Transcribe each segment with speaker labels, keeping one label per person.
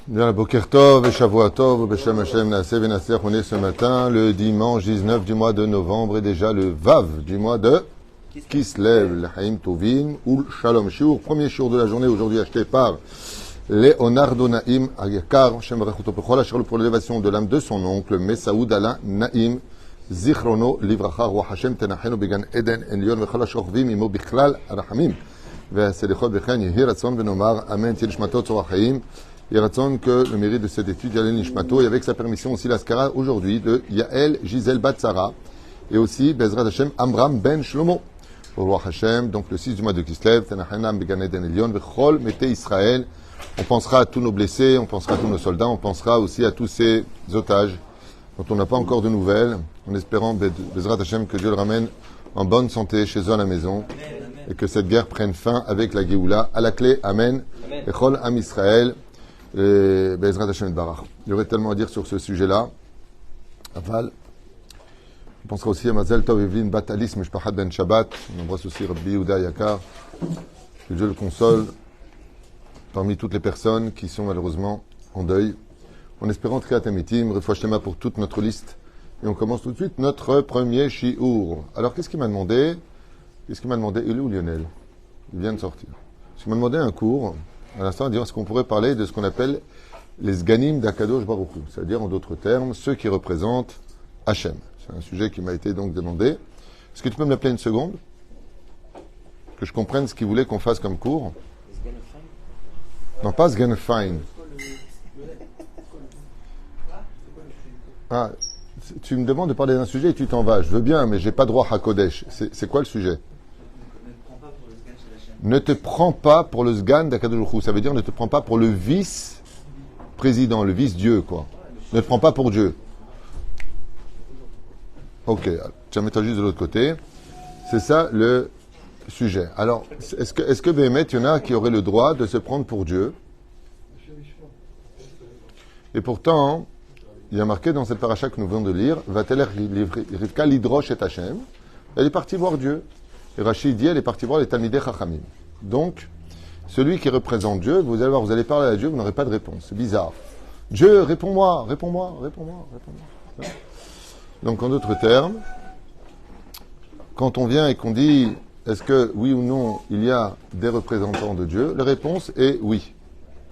Speaker 1: Bien, Boker Tov et Shavua Tov, Beshem Hashem Naaseh Venaser, on est ce matin, le dimanche 19 du mois de novembre et déjà le Vav du mois de Kislev, l'Haïm Tovim, ou Shalom Shiur, premier shiur de la journée aujourd'hui acheté par Leonardo Naïm Agakar, Shem Rechuto Pechol, Asher pour l'élévation de l'âme de son oncle, Messaoud Alain Naïm, Zichrono, Livracha, Roi Hashem, Tenachenu, Began Eden, Enlion, Vechala Shorvim, Imo Bichlal, Arahamim, Ve'aselichot Bechen, Yehi Ratzon, Benomar, Amen, Tirishmatot, Tzorachim. Il raconte que le mérite de cette étude, Yael Nishmato, et avec sa permission aussi l'Askara aujourd'hui de Yael Gisèle Batsara, et aussi Bezrat Hashem Amram Ben Shlomo. Au roi Hashem, donc le 6 du mois de Kislev, Tanachanam Began Eden Elion, Vechol, Mete Israël. On pensera à tous nos blessés, on pensera à tous nos soldats, on pensera aussi à tous ces otages dont on n'a pas encore de nouvelles, en espérant Bezrat Hashem que Dieu le ramène en bonne santé chez eux à la maison, et que cette guerre prenne fin avec la Géoula. À la clé, Amen. Vechol Am Israël. Et Bezrat Hashem Barach. Il y aurait tellement à dire sur ce sujet-là. Aval. On pensera aussi à Mazel Tov Evlin Bat Alice Mishpachat Ben Shabbat. On embrasse aussi Rabbi Yehuda Yakar. Que Dieu le console parmi toutes les personnes qui sont malheureusement en deuil. En espérant Triat Amitim, Refouach Shema pour toute notre liste. Et on commence tout de suite notre premier shiur. Alors qu'est-ce qu'il m'a demandé? Il est où Lionel? Il vient de sortir. Il m'a demandé un cours. À l'instant, est-ce qu'on pourrait parler de ce qu'on appelle les Sganim d'Akadosh Baruch Hu, c'est-à-dire, en d'autres termes, ceux qui représentent Hachem. C'est un sujet qui m'a été donc demandé. Est-ce que tu peux me l'appeler une seconde? Que je comprenne ce qu'il voulait qu'on fasse comme cours. Non, pas Sganfein. Ah, tu me demandes de parler d'un sujet et tu t'en vas. Je veux bien, mais j'ai pas droit à Kodesh. C'est quoi le sujet? Ne te prends pas pour le Sgan d'Akadosh Baruch Hu. Ça veut dire ne te prends pas pour le vice-président, le vice-dieu, quoi. Ne te prends pas pour Dieu. Ok, tiens, mets-toi juste de l'autre côté. C'est ça le sujet. Alors, est-ce que Béhémet, il y en a qui auraient le droit de se prendre pour Dieu? Et pourtant, il y a marqué dans cette paracha que nous venons de lire, Va-t-elle Rivka l'Hidrosh et Hachem. Elle est partie voir Dieu. Et Rachid dit, elle est partie voir les Talmidei Chachamim. Donc, celui qui représente Dieu, vous allez voir, vous allez parler à Dieu, vous n'aurez pas de réponse. C'est bizarre. Dieu, réponds-moi. Donc, en d'autres termes, quand on vient et qu'on dit, est-ce que, oui ou non, il y a des représentants de Dieu, la réponse est oui.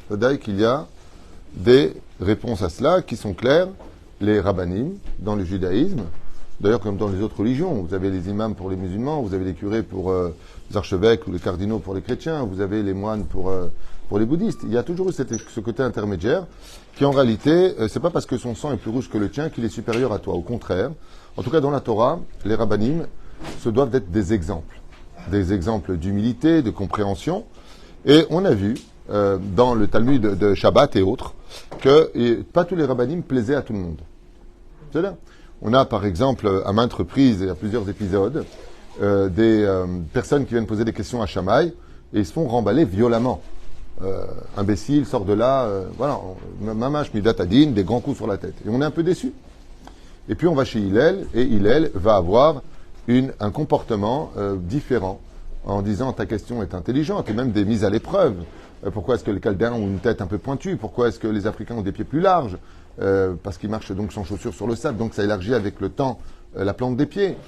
Speaker 1: C'est-à-dire qu'il y a des réponses à cela qui sont claires. Les rabbanim, dans le judaïsme, d'ailleurs, comme dans les autres religions, vous avez les imams pour les musulmans, vous avez les curés pour les archevêques ou les cardinaux pour les chrétiens, vous avez les moines pour les bouddhistes. Il y a toujours eu ce côté intermédiaire qui, en réalité, c'est pas parce que son sang est plus rouge que le tien qu'il est supérieur à toi. Au contraire, en tout cas dans la Torah, les rabbanim se doivent d'être des exemples d'humilité, de compréhension. Et on a vu dans le Talmud de Shabbat et autres que pas tous les rabbanim plaisaient à tout le monde. C'est là. On a par exemple, à maintes reprises, et à plusieurs épisodes, des personnes qui viennent poser des questions à Shammai et ils se font remballer violemment. Imbécile, sort de là, voilà, mamash midat adin, des grands coups sur la tête. Et on est un peu déçu. Et puis on va chez Hillel, et Hillel va avoir un comportement différent, en disant ta question est intelligente, et même des mises à l'épreuve. Pourquoi est-ce que les Chaldéens ont une tête un peu pointue? Pourquoi est-ce que les Africains ont des pieds plus larges? Parce qu'ils marchent donc sans chaussures sur le sable, donc ça élargit avec le temps la plante des pieds.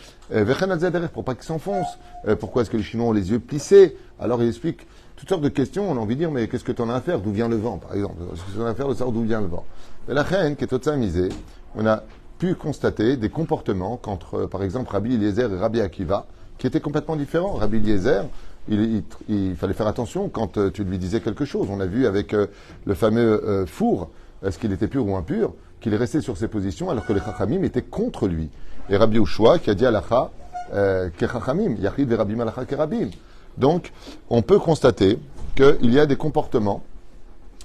Speaker 1: Pour pas qu'ils s'enfoncent. Pourquoi est-ce que les Chinois ont les yeux plissés? Alors il explique toutes sortes de questions. On a envie de dire, mais qu'est-ce que tu en as à faire? D'où vient le vent, par exemple? Qu'est-ce que tu en as à faire de savoir d'où vient le vent? Mais la reine, qui est toute misée, on a pu constater des comportements qu'entre, par exemple, Rabbi Eliezer et Rabbi Akiva, qui étaient complètement différents. Rabbi Eliezer, il fallait faire attention quand tu lui disais quelque chose. On a vu avec le fameux four, est-ce qu'il était pur ou impur, qu'il est resté sur ses positions alors que les Chachamim étaient contre lui. Et Rabbi Ushua qui a dit Alacha ke Chachamim, Yachid ve Rabbi Malacha ke Rabbim. Donc, on peut constater qu'il y a des comportements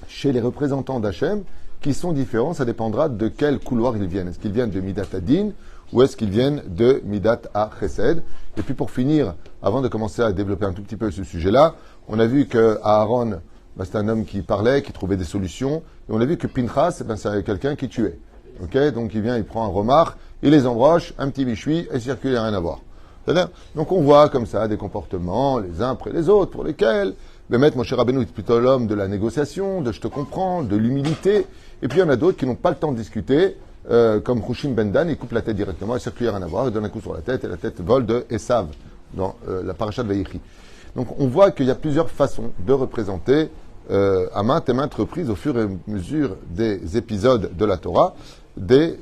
Speaker 1: chez les représentants d'Hachem qui sont différents. Ça dépendra de quel couloir ils viennent. Est-ce qu'ils viennent de Midat Adin ou est-ce qu'ils viennent de Midat à Chesed? Et puis pour finir, avant de commencer à développer un tout petit peu ce sujet-là, on a vu que Aaron, c'est un homme qui parlait, qui trouvait des solutions. Et on a vu que Pinchas, c'est quelqu'un qui tuait. Okay, donc il vient, il prend un remorque, il les embroche, un petit méchoui, et circule, il n'y a rien à voir. C'est-à-dire, donc on voit comme ça des comportements, les uns après les autres, pour lesquels Bémet, Moshe Rabbeinu est plutôt l'homme de la négociation, de je te comprends, de l'humilité. Et puis il y en a d'autres qui n'ont pas le temps de discuter, comme Hushim Ben Dan, il coupe la tête directement, il circule rien à voir, il donne un coup sur la tête et la tête vole de Esav dans la paracha de Vaïchi. Donc on voit qu'il y a plusieurs façons de représenter à maintes et maintes reprises au fur et à mesure des épisodes de la Torah des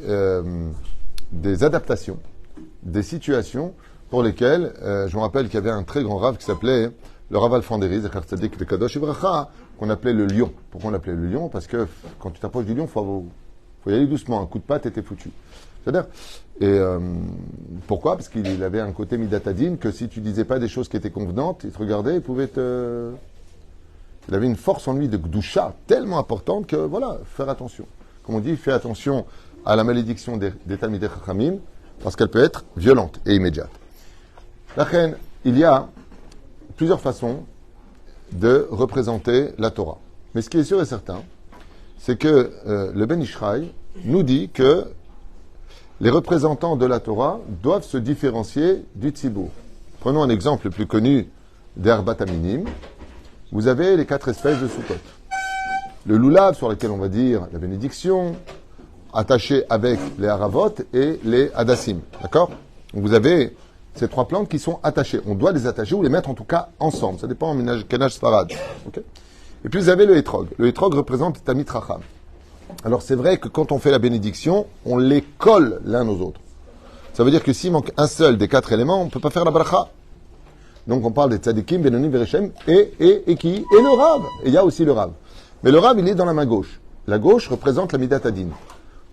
Speaker 1: adaptations, des situations pour lesquelles, je me rappelle qu'il y avait un très grand rave qui s'appelait le Rav Alfanderi, Zechar Tzadik de Kadosh Ibracha, qu'on appelait le lion. Pourquoi on l'appelait le lion? Parce que quand tu t'approches du lion, faut y aller doucement. Un coup de patte et t'es foutu. C'est-à-dire, et pourquoi? Parce qu'il avait un côté midatadine que si tu disais pas des choses qui étaient convenantes, il te regardait, il pouvait te... Il avait une force en lui de gdusha tellement importante que, voilà, faire attention. Comme on dit, fais attention à la malédiction des Talmidei Chachamim, parce qu'elle peut être violente et immédiate. La reine, il y a plusieurs façons de représenter la Torah. Mais ce qui est sûr et certain, c'est que le Ben Ishraï nous dit que les représentants de la Torah doivent se différencier du Tzibour. Prenons un exemple le plus connu des Arbat Aminim. Vous avez les 4 espèces de Sukkot. Le Lulav, sur lequel on va dire la bénédiction, attaché avec les Haravot et les Hadassim. D'accord? Donc vous avez ces 3 plantes qui sont attachées. On doit les attacher ou les mettre en tout cas ensemble. Ça dépend en ménage sfarad. Okay? Et puis vous avez le Etrog. Le Etrog représente Tamit Racham. Alors c'est vrai que quand on fait la bénédiction, on les colle l'un aux autres. Ça veut dire que s'il manque un seul des 4 éléments, on ne peut pas faire la bracha. Donc on parle des tzadikim, benonim, verechem, et qui? Et le Rav. Et il y a aussi le Rav. Mais le Rav, il est dans la main gauche. La gauche représente la Midat Hadin.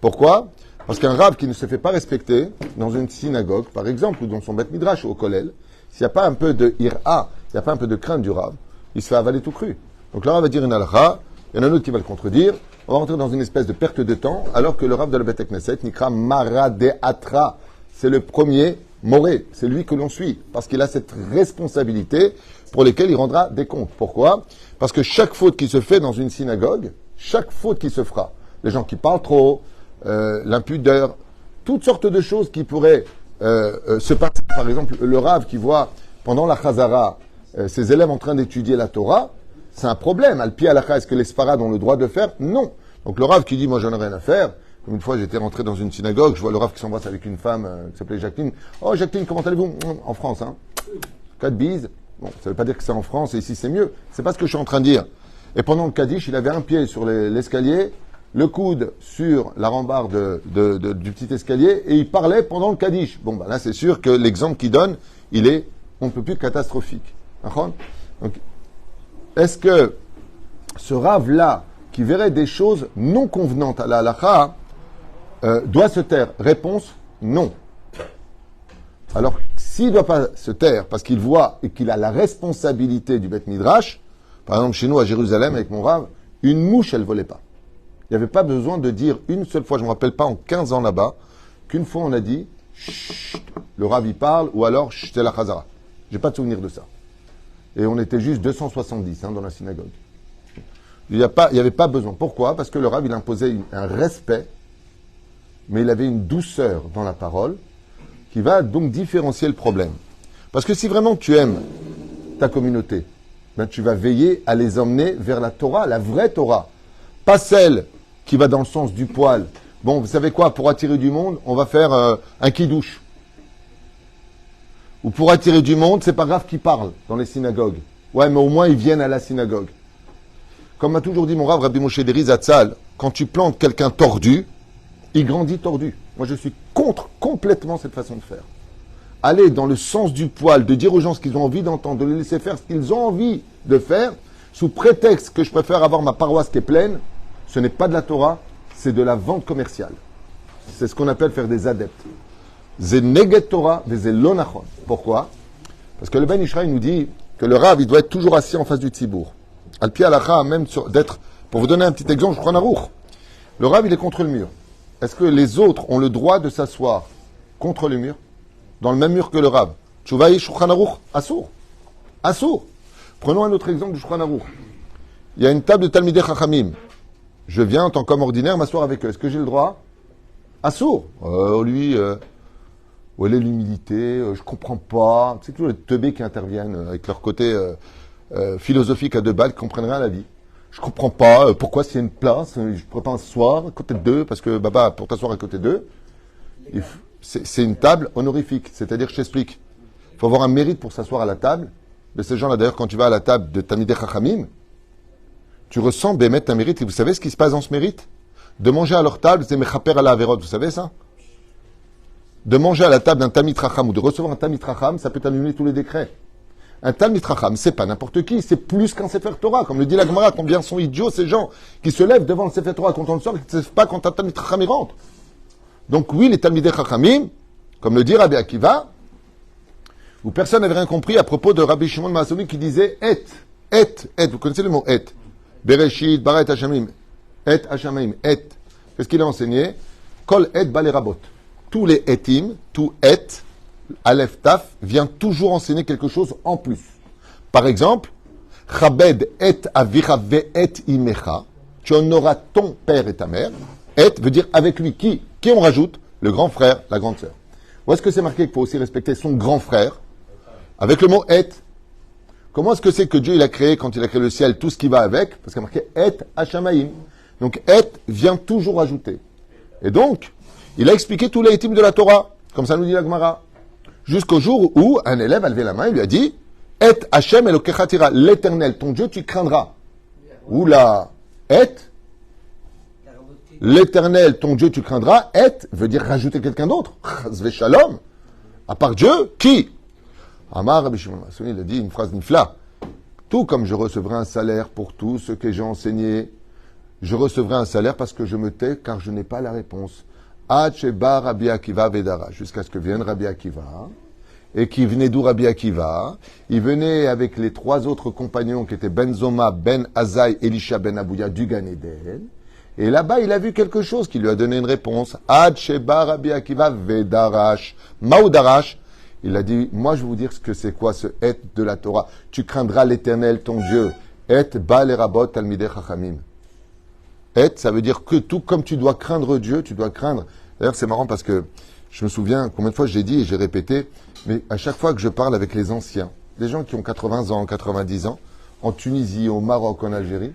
Speaker 1: Pourquoi? Parce qu'un Rav qui ne se fait pas respecter dans une synagogue, par exemple, ou dans son Beth Midrash ou au Kollel, s'il n'y a pas un peu de ira, il n'y a pas un peu de crainte du Rav, il se fait avaler tout cru. Donc le Rav va dire une halakha, il y en a un autre qui va le contredire, on va rentrer dans une espèce de perte de temps, alors que le Rav de la Beth Knesset, Nikra Maradeatra, c'est le premier moré, c'est lui que l'on suit, parce qu'il a cette responsabilité pour laquelle il rendra des comptes. Pourquoi? Parce que chaque faute qui se fait dans une synagogue, chaque faute qui se fera, les gens qui parlent trop, l'impudeur, toutes sortes de choses qui pourraient se passer. Par exemple, le Rav qui voit pendant la Chazara ses élèves en train d'étudier la Torah, c'est un problème. Al-Pi Halakha, est-ce que les Sfarad ont le droit de le faire? Non. Donc le Rav qui dit, moi j'en ai rien à faire. Comme une fois, j'étais rentré dans une synagogue, je vois le Rav qui s'embrasse avec une femme qui s'appelait Jacqueline. Oh Jacqueline, comment allez-vous? En France, hein. 4 bises. Bon, ça veut pas dire que c'est en France et ici c'est mieux. C'est pas ce que je suis en train de dire. Et pendant le Kaddish, il avait un pied sur l'escalier, le coude sur la rambarde du petit escalier, et il parlait pendant le Kaddish. Bon, bah là, c'est sûr que l'exemple qu'il donne, il est, on ne peut plus catastrophique. Donc, est-ce que ce Rav-là, qui verrait des choses non convenantes à la halakha, doit se taire? Réponse, non. Alors, s'il ne doit pas se taire, parce qu'il voit et qu'il a la responsabilité du Beth Midrash, par exemple, chez nous, à Jérusalem, avec mon Rav, une mouche, elle ne volait pas. Il n'y avait pas besoin de dire une seule fois, je ne me rappelle pas, en 15 ans là-bas, qu'une fois on a dit, chut, le Rav il parle, ou alors, chut, c'est la Chazara. Je n'ai pas de souvenir de ça. Et on était juste 270 dans la synagogue. Il n'y avait pas besoin. Pourquoi? Parce que le Rav, il imposait un respect, mais il avait une douceur dans la parole, qui va donc différencier le problème. Parce que si vraiment tu aimes ta communauté, ben tu vas veiller à les emmener vers la Torah, la vraie Torah. Pas celle qui va dans le sens du poil. Bon, vous savez quoi, pour attirer du monde, on va faire un kidouche. Ou pour attirer du monde, c'est pas grave qu'ils parlent dans les synagogues. Ouais, mais au moins ils viennent à la synagogue. Comme m'a toujours dit mon Rav, Rabbi Moshe Deri Zatzal, quand tu plantes quelqu'un tordu, il grandit tordu. Moi, je suis contre complètement cette façon de faire. Aller dans le sens du poil, de dire aux gens ce qu'ils ont envie d'entendre, de les laisser faire ce qu'ils ont envie de faire, sous prétexte que je préfère avoir ma paroisse qui est pleine, ce n'est pas de la Torah, c'est de la vente commerciale. C'est ce qu'on appelle faire des adeptes. Ze neget Torah, ze lo nachon. Pourquoi? Parce que le Ben Ishraï nous dit que le Rav, il doit être toujours assis en face du Tzibour. Al-Pi Halakha, même d'être, pour vous donner un petit exemple, je prends un Aruch. Le Rav, il est contre le mur. Est-ce que les autres ont le droit de s'asseoir contre le mur? Dans le même mur que le Rav? Tchouvaï, Shulchan Aruch, Assour. Assour. Prenons un autre exemple du Shulchan Aruch. Il y a une table de Talmidei Chachamim. Je viens en tant qu'homme ordinaire m'asseoir avec eux. Est-ce que j'ai le droit? Assour. Lui, où elle est l'humilité, je comprends pas. C'est toujours les teubés qui interviennent avec leur côté philosophiques à 2 balles qui comprennent rien à la vie. Je comprends pas pourquoi s'il y a une place, je ne pourrais pas m'asseoir à côté de 2, parce que Baba, pour t'asseoir à côté de 2, c'est une table honorifique. C'est-à-dire, je t'explique, il faut avoir un mérite pour s'asseoir à la table. De ces gens-là, d'ailleurs, quand tu vas à la table de Talmidei Chachamim, tu ressens Bémet un mérite. Et vous savez ce qui se passe dans ce mérite? De manger à leur table, c'est Mechaper à la Averot, vous savez ça? De manger à la table d'un Talmid Chacham ou de recevoir un Talmid Chacham, ça peut annuler tous les décrets. Un Talmid Chacham, c'est pas n'importe qui, c'est plus qu'un Sefer Torah. Comme le dit la Gemara, combien sont idiots ces gens qui se lèvent devant le Sefer Torah quand on le sort et qui ne se lèvent pas quand un Talmid Chacham y rentre. Donc oui, les Talmidei Chachamim, comme le dit Rabbi Akiva, où personne n'avait rien compris à propos de Rabbi Shimon Maasoni qui disait et, vous connaissez le mot et, Bereshit, Barat Hashamim, et Hashamim, et. Qu'est-ce qu'il a enseigné? Kol et balerabot. Tous les etim, tout et, Aleph Taf, vient toujours enseigner quelque chose en plus. Par exemple, Chabed et avicha ve et imecha. Tu honoras ton père et ta mère. Et veut dire avec lui. Qui on rajoute? Le grand frère, la grande sœur. Où est-ce que c'est marqué qu'il faut aussi respecter son grand frère? Avec le mot et. Comment est-ce que c'est que Dieu il a créé, quand il a créé le ciel, tout ce qui va avec? Parce qu'il y a marqué et hashamaim. Donc et vient toujours ajouter. Et donc, il a expliqué tous les étimes de la Torah. Comme ça nous dit la Gemara. Jusqu'au jour où un élève a levé la main et lui a dit et Hashem Elokecha tira, l'éternel, ton Dieu, tu craindras. Oula, et l'éternel, ton Dieu, tu craindras. Et veut dire rajouter quelqu'un d'autre. Zve shalom. À part Dieu, qui? Amar Rabbi Shimon Maasoni, il a dit une phrase nifla. Tout comme je recevrai un salaire pour tout ce que j'ai enseigné, je recevrai un salaire parce que je me tais, car je n'ai pas la réponse. Ad sheba Rabbi Akiva vedara, jusqu'à ce que vienne Rabbi Akiva. Et qui venait d'où Rabbi Akiva? Il venait avec les 3 autres compagnons qui étaient Ben Zoma, Ben Azaï, Elisha Ben Abouya du Gan Eden. Et là-bas, il a vu quelque chose qui lui a donné une réponse. Ad sheba Rabbi Akiva vedarash. Maoudarash. Il a dit, moi je vais vous dire ce que c'est quoi ce et de la Torah. Tu craindras l'Éternel, ton Dieu. Et ba lerabot talmidei chachamim. Et, ça veut dire que tout comme tu dois craindre Dieu, tu dois craindre. D'ailleurs, c'est marrant parce que je me souviens combien de fois j'ai dit et j'ai répété, mais à chaque fois que je parle avec les anciens, des gens qui ont 80 ans, 90 ans, en Tunisie, au Maroc, en Algérie,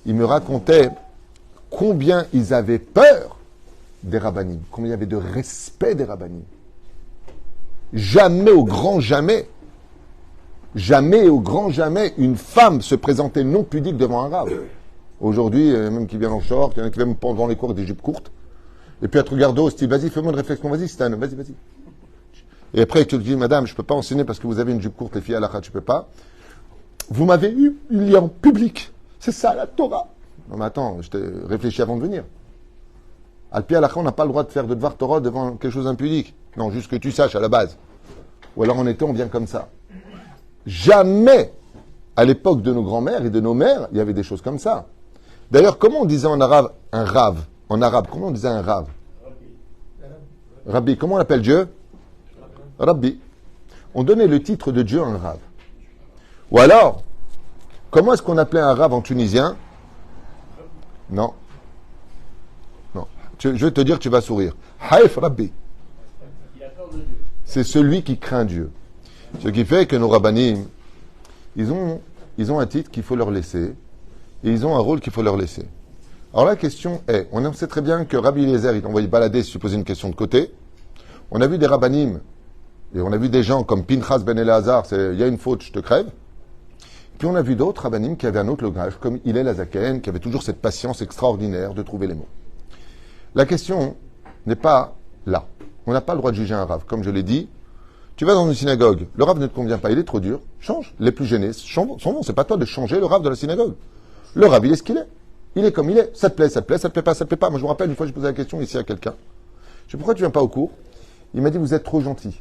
Speaker 1: ils me racontaient combien ils avaient peur des rabbinim, combien il y avait de respect des rabbinim. Jamais, au grand jamais, une femme se présentait non pudique devant un rab. Aujourd'hui, même qui vient en short, il y en a qui viennent pendant les cours avec des jupes courtes. Et puis elle te regarde au style, vas-y, fais-moi une réflexion, vas-y, Stan, vas-y. Et après, tu te dis, madame, je ne peux pas enseigner parce que vous avez une jupe courte, les filles à l'achat, tu ne peux pas. Vous m'avez humilié en public. C'est ça, la Torah. Non, mais attends, je t'ai réfléchi avant de venir. Al-Pi al-Akha, on n'a pas le droit de faire de devoir Torah devant quelque chose d'impudique. Non, juste que tu saches à la base. Ou alors en été, on vient comme ça. Jamais, à l'époque de nos grands-mères et de nos mères, il y avait des choses comme ça. D'ailleurs, comment on disait en arabe un rave? En arabe, comment on disait un rave? Rabbi. Comment on appelle Dieu? Rabbi. On donnait le titre de Dieu à un rave. Ou alors, comment est-ce qu'on appelait un rave en tunisien? Non. Je vais te dire, tu vas sourire. Haïf Rabbi. C'est celui qui craint Dieu. Ce qui fait que nos rabbinim, ils ont un titre qu'il faut leur laisser, et ils ont un rôle qu'il faut leur laisser. Alors la question est, on sait très bien que Rabbi Eliezer, il t'envoyait balader si tu posais une question de côté. On a vu des rabbinim, et on a vu des gens comme Pinchas ben Eleazar, il y a une faute, je te crève. Puis on a vu d'autres rabbinim qui avaient un autre langage, comme Hillel Azaken, qui avait toujours cette patience extraordinaire de trouver les mots. La question n'est pas là. On n'a pas le droit de juger un rave. Comme je l'ai dit, tu vas dans une synagogue, le rave ne te convient pas, il est trop dur, change. Les plus gênés, s'en vont. C'est pas toi de changer le rave de la synagogue. Le rave, il est ce qu'il est. Il est comme il est. Ça te plaît, ça te plaît, ça te plaît pas, ça te plaît pas. Moi, je me rappelle, une fois, j'ai posé la question ici à quelqu'un. Je sais pourquoi tu viens pas au cours. Il m'a dit, vous êtes trop gentil.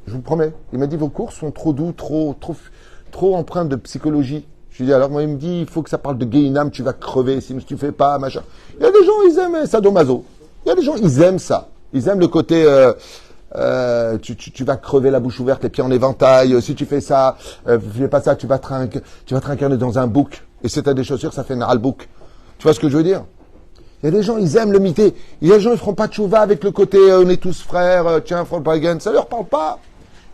Speaker 1: Je vous promets. Il m'a dit, vos cours sont trop doux, trop empreints de psychologie. Je lui ai dit, alors moi, il me dit, il faut que ça parle de Gehinam, tu vas crever si tu fais pas, machin. Il y a des gens, ils aiment sadomaso. Il y a des gens, ils aiment ça. Ils aiment le côté, tu vas crever la bouche ouverte, les pieds en éventail. Si tu fais ça, fais pas ça, tu vas te réincarner dans un bouc. Et si t'as des chaussures, ça fait un bouc. Tu vois ce que je veux dire? Il y a des gens, ils aiment le mité. Il y a des gens, ils feront pas de chouva avec le côté, on est tous frères, tiens, frère Pagan. Ça leur parle pas.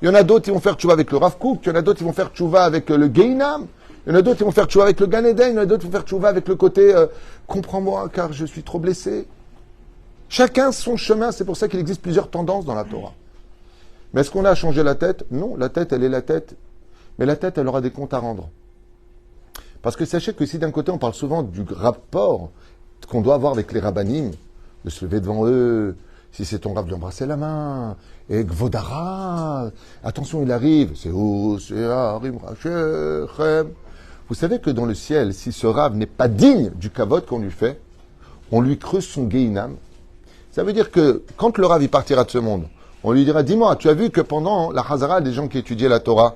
Speaker 1: Il y en a d'autres qui vont faire tchouva avec le Rav Kook, il y en a d'autres qui vont faire tchouva avec le Geinam, il y en a d'autres qui vont faire tchouva avec le Gan Eden, il y en a d'autres qui vont faire tchouva avec le côté comprends-moi car je suis trop blessé. Chacun son chemin, c'est pour ça qu'il existe plusieurs tendances dans la Torah. Mais est-ce qu'on a à changer la tête? Non, la tête, elle est la tête. Mais la tête, elle aura des comptes à rendre. Parce que sachez que si d'un côté, on parle souvent du rapport qu'on doit avoir avec les rabbanim, de se lever devant eux, si c'est ton rab, de lui embrasser la main, et Gvodara, attention, il arrive, c'est Arim Rachem. Vous savez que dans le ciel, si ce rab n'est pas digne du kavod qu'on lui fait, on lui creuse son Geinam. Ça veut dire que quand le rab il partira de ce monde, on lui dira, dis-moi, tu as vu que pendant la Chazara, des gens qui étudiaient la Torah,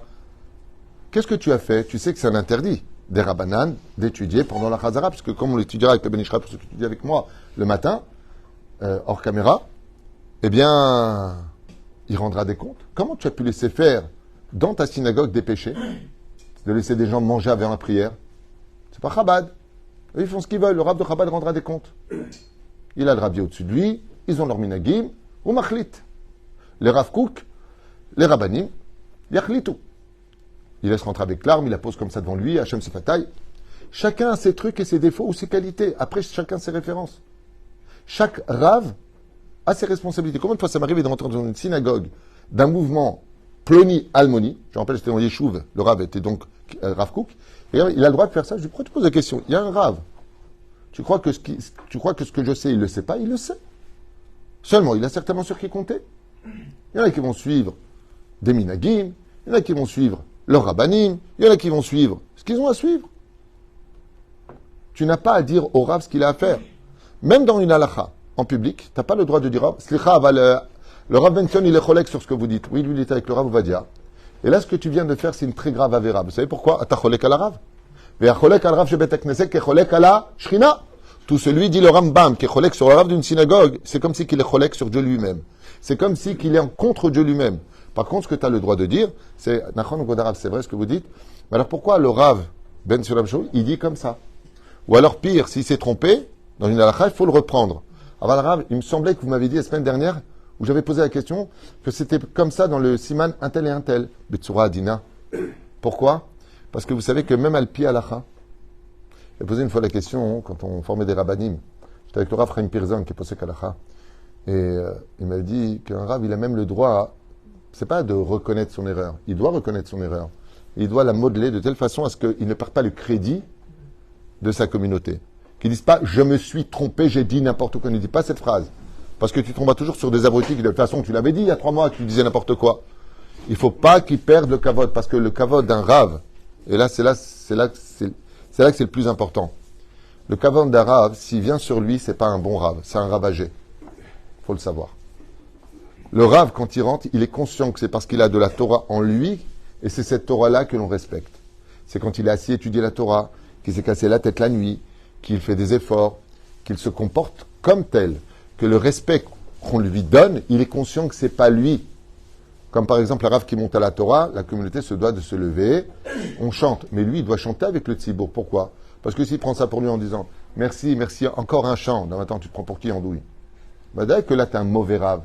Speaker 1: qu'est-ce que tu as fait? Tu sais que c'est un interdit des Rabbanan d'étudier pendant la Chazara, puisque comme on l'étudiera avec le Ben Ishra, pour ceux qui étudient avec moi, le matin, hors caméra, eh bien, il rendra des comptes. Comment tu as pu laisser faire dans ta synagogue des péchés, de laisser des gens manger avant la prière? C'est pas Chabad. Eux, ils font ce qu'ils veulent. Le rab de Chabad rendra des comptes. Il a le rabbi au-dessus de lui, ils ont leur minagim, ou machlit. Les Rav Kook, les rabbanim, yachlitou. Il laisse rentrer avec l'arme, il la pose comme ça devant lui, Hachem se fataille. Chacun a ses trucs et ses défauts ou ses qualités. Après, chacun ses références. Chaque Rav a ses responsabilités. Combien de fois ça m'arrivait de rentrer dans une synagogue d'un mouvement Ploni-Almoni? Je me rappelle, j'étais dans Yeshuv, le Rav était donc Rav Kook. Et il a le droit de faire ça. Je dis, pourquoi tu poses la question? Il y a un Rav. Tu crois que ce que je sais, il ne le sait pas? Il le sait. Seulement, il a certainement sur qui compter. Il y en a qui vont suivre des minagim, il y en a qui vont suivre leur rabbanim, il y en a qui vont suivre ce qu'ils ont à suivre. Tu n'as pas à dire au Rav ce qu'il a à faire. Même dans une halakha, en public, tu n'as pas le droit de dire, oh, slicha, le Rav Benson, il est cholèque sur ce que vous dites. Oui, lui, il était avec le Rav Ovadia. Et là, ce que tu viens de faire, c'est une très grave avéra. Vous savez pourquoi? T'as cholèque à la Rav. Tout celui, dit le Rambam, qui est cholèque sur le Rav d'une synagogue, c'est comme si qu'il est cholèque sur Dieu lui-même. C'est comme si qu'il est en contre Dieu lui-même. Par contre, ce que tu as le droit de dire, c'est, Nachon Godarav, c'est vrai ce que vous dites, mais alors pourquoi le Rav Ben Sulam Shaul, il dit comme ça? Ou alors pire, s'il s'est trompé, dans une halakha, il faut le reprendre. Alors le Rav, il me semblait que vous m'avez dit la semaine dernière, où j'avais posé la question, que c'était comme ça dans le Siman un tel et un tel, Betsura Adina. Pourquoi? Parce que vous savez que même Al-Pi halakha, j'ai posé une fois la question, quand on formait des rabbanim, j'étais avec le Rav Chaim Pirzan, qui est posé halakha, et il m'a dit qu'un Rav, il a même le droit, c'est pas de reconnaître son erreur, il doit reconnaître son erreur. Il doit la modeler de telle façon à ce qu'il ne perde pas le crédit de sa communauté. Qu'il ne dise pas « je me suis trompé, j'ai dit n'importe quoi ». Ne dis pas cette phrase. Parce que tu tomberas toujours sur des abrutis qui, de toute façon, tu l'avais dit il y a 3 mois, tu disais n'importe quoi. Il ne faut pas qu'ils perdent le kavod, parce que le kavod d'un Rav, et là, c'est là que c'est le plus important. Le kavod d'un Rav, s'il vient sur lui, c'est pas un bon Rav, c'est un ravagé. Il faut le savoir. Le Rav, quand il rentre, il est conscient que c'est parce qu'il a de la Torah en lui, et c'est cette Torah-là que l'on respecte. C'est quand il est assis à étudier la Torah, qu'il s'est cassé la tête la nuit, qu'il fait des efforts, qu'il se comporte comme tel, que le respect qu'on lui donne, il est conscient que c'est pas lui. Comme par exemple, le Rav qui monte à la Torah, la communauté se doit de se lever, on chante, mais lui, il doit chanter avec le tzibour. Pourquoi? Parce que s'il prend ça pour lui en disant « Merci, merci, encore un chant », non, attends, tu te prends pour qui, andouille? Bah, d'ailleurs que là, tu es un mauvais Rav.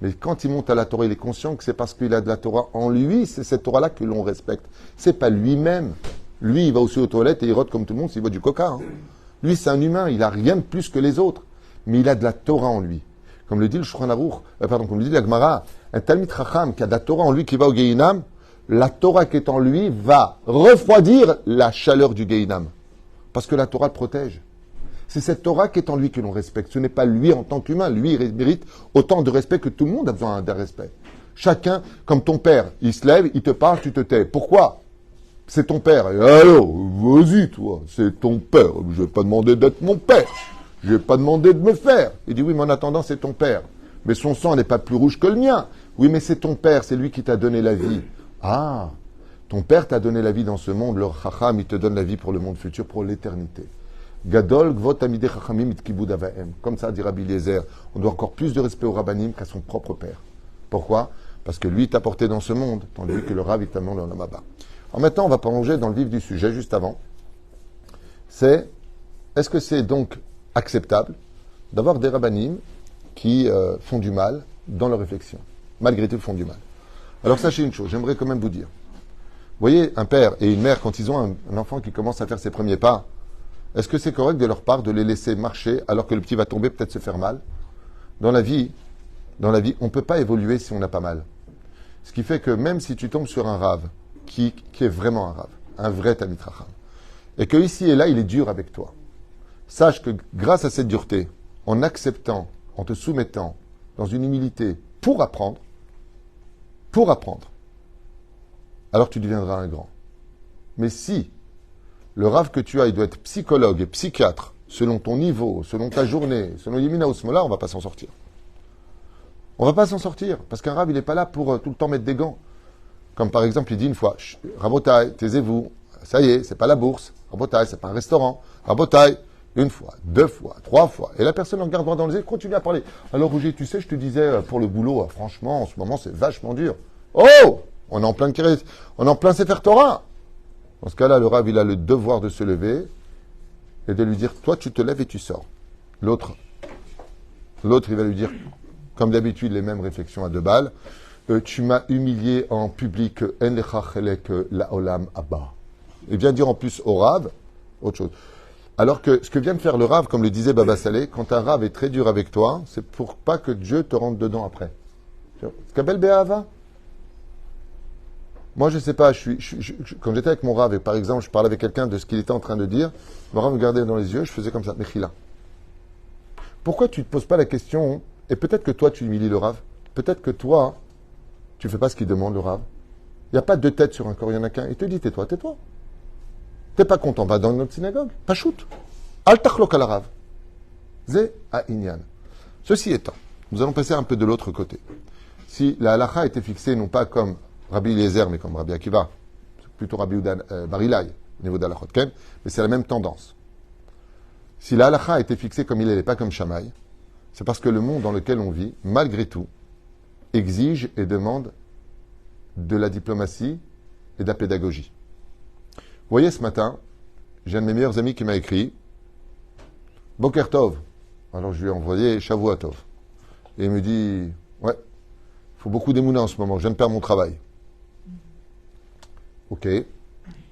Speaker 1: Mais quand il monte à la Torah, il est conscient que c'est parce qu'il a de la Torah en lui, c'est cette Torah-là que l'on respecte. C'est pas lui-même. Lui, il va aussi aux toilettes et il rote comme tout le monde s'il boit du coca. Hein. Lui, c'est un humain, il a rien de plus que les autres. Mais il a de la Torah en lui. Comme le dit le Shulchan Aruch, comme le dit la Gemara, un Talmid Chacham qui a de la Torah en lui, qui va au Gehinam, la Torah qui est en lui va refroidir la chaleur du Gehinam. Parce que la Torah le protège. C'est cette Torah qui est en lui que l'on respecte. Ce n'est pas lui en tant qu'humain. Lui, il mérite autant de respect que tout le monde a besoin d'un respect. Chacun, comme ton père, il se lève, il te parle, tu te tais. Pourquoi? C'est ton père. Et alors, vas-y, toi, c'est ton père. Je vais pas demander d'être mon père. Je vais pas demander de me faire. Il dit, oui, mais en attendant, c'est ton père. Mais son sang n'est pas plus rouge que le mien. Oui, mais c'est ton père, c'est lui qui t'a donné la vie. Ah, ton père t'a donné la vie dans ce monde. Le Chacham, il te donne la vie pour le monde futur, pour l'éternité. Gadol gvot tamidei chachamim it kibud avaim. Comme ça dit Rabbi Eliezer, on doit encore plus de respect au rabbanim qu'à son propre père. Pourquoi? Parce que lui t'a porté dans ce monde, tandis que le Rav il t'a amené dans le Maba. Alors maintenant, on va plonger dans le vif du sujet, juste avant. Est-ce que c'est donc acceptable d'avoir des rabbanim qui font du mal dans leur réflexion? Malgré tout, font du mal. Alors sachez une chose, j'aimerais quand même vous dire. Vous voyez, un père et une mère, quand ils ont un enfant qui commence à faire ses premiers pas, est-ce que c'est correct de leur part de les laisser marcher alors que le petit va tomber, peut-être se faire mal? Dans la vie, on ne peut pas évoluer si on n'a pas mal. Ce qui fait que même si tu tombes sur un rave, qui est vraiment un rave, un vrai Talmid Chacham, et que ici et là, il est dur avec toi, sache que grâce à cette dureté, en acceptant, en te soumettant, dans une humilité, pour apprendre, alors tu deviendras un grand. Mais si le rave que tu as, il doit être psychologue et psychiatre, selon ton niveau, selon ta journée, selon Yemina ou Smola, on ne va pas s'en sortir. On ne va pas s'en sortir, parce qu'un rave, il n'est pas là pour tout le temps mettre des gants. Comme par exemple, il dit une fois, Rabotai, taisez-vous, ça y est, c'est pas la bourse, Rabotai, c'est pas un restaurant, Rabotai, une fois, 2 fois, 3 fois. Et la personne en regarde droit dans les yeux, continue à parler. Alors Roger, tu sais, je te disais, pour le boulot, franchement, en ce moment, c'est vachement dur. Oh, on est en plein Sefer Torah. Dans ce cas-là, le rave, il a le devoir de se lever et de lui dire, toi, tu te lèves et tu sors. L'autre, il va lui dire, comme d'habitude, les mêmes réflexions à 2 balles. Tu m'as humilié en public, en lecha chelek la olam abba. Et vient dire en plus au rave, autre chose. Alors que ce que vient de faire le rave, comme le disait Baba Saleh, quand un rave est très dur avec toi, c'est pour pas que Dieu te rentre dedans après. Ce qu'appelle Béhava. Moi, je sais pas, quand j'étais avec mon rave, et par exemple, je parlais avec quelqu'un de ce qu'il était en train de dire, mon rave me regardait dans les yeux, je faisais comme ça, Mechila. Pourquoi tu ne te poses pas la question, et peut-être que toi, tu humilies le rave, peut-être que toi, tu ne fais pas ce qu'il demande, le rave. Il n'y a pas 2 têtes sur un corps, il n'y en a qu'un. Il te dit, tais-toi. T'es pas content, va dans notre synagogue, pas shoot. Al tachlok al rave. Ze a inyan. Ceci étant, nous allons passer un peu de l'autre côté. Si la halacha était fixée non pas comme Rabbi Eliezer, mais comme Rabbi Akiva, c'est plutôt Rabbi Barilai, au niveau d'Halachot Ken, mais c'est la même tendance. Si la halacha était fixée comme il n'est pas comme Shammai, c'est parce que le monde dans lequel on vit, malgré tout, exige et demande de la diplomatie et de la pédagogie. Vous voyez, ce matin, j'ai un de mes meilleurs amis qui m'a écrit Boker Tov. Alors je lui ai envoyé Shavua Tov. Et il me dit ouais, il faut beaucoup d'émouna en ce moment, je viens de perdre mon travail. Ok.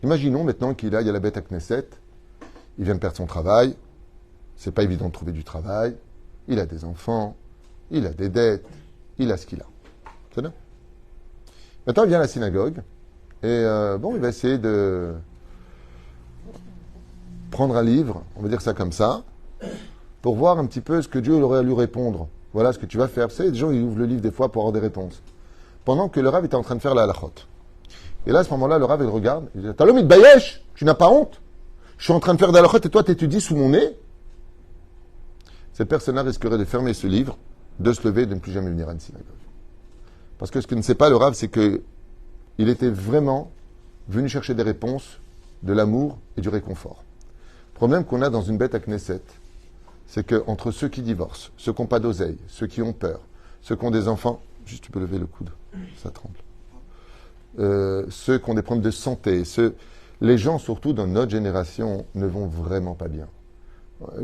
Speaker 1: Imaginons maintenant qu'il aille à la bête à Knesset, il vient de perdre son travail, c'est pas évident de trouver du travail, il a des enfants, il a des dettes, il a ce qu'il a. C'est bien. Maintenant, il vient à la synagogue, et il va essayer de prendre un livre, on va dire ça comme ça, pour voir un petit peu ce que Dieu aurait à lui répondre. Voilà ce que tu vas faire. Vous savez, les gens, ils ouvrent le livre des fois pour avoir des réponses. Pendant que le Rav était en train de faire la halachot. Et là, à ce moment-là, le Rav, il regarde, il dit, Talomid Bayesh, tu n'as pas honte? Je suis en train de faire la halachot et toi, t'étudies sous mon nez? Cette personne-là risquerait de fermer ce livre, de se lever et de ne plus jamais venir à une synagogue. Parce que ce que ne sait pas le Rav, c'est que il était vraiment venu chercher des réponses, de l'amour et du réconfort. Le problème qu'on a dans une bête à Knesset, c'est qu'entre ceux qui divorcent, ceux qui n'ont pas d'oseille, ceux qui ont peur, ceux qui ont des enfants, juste tu peux lever le coude, ça tremble, ceux qui ont des problèmes de santé, les gens surtout dans notre génération ne vont vraiment pas bien.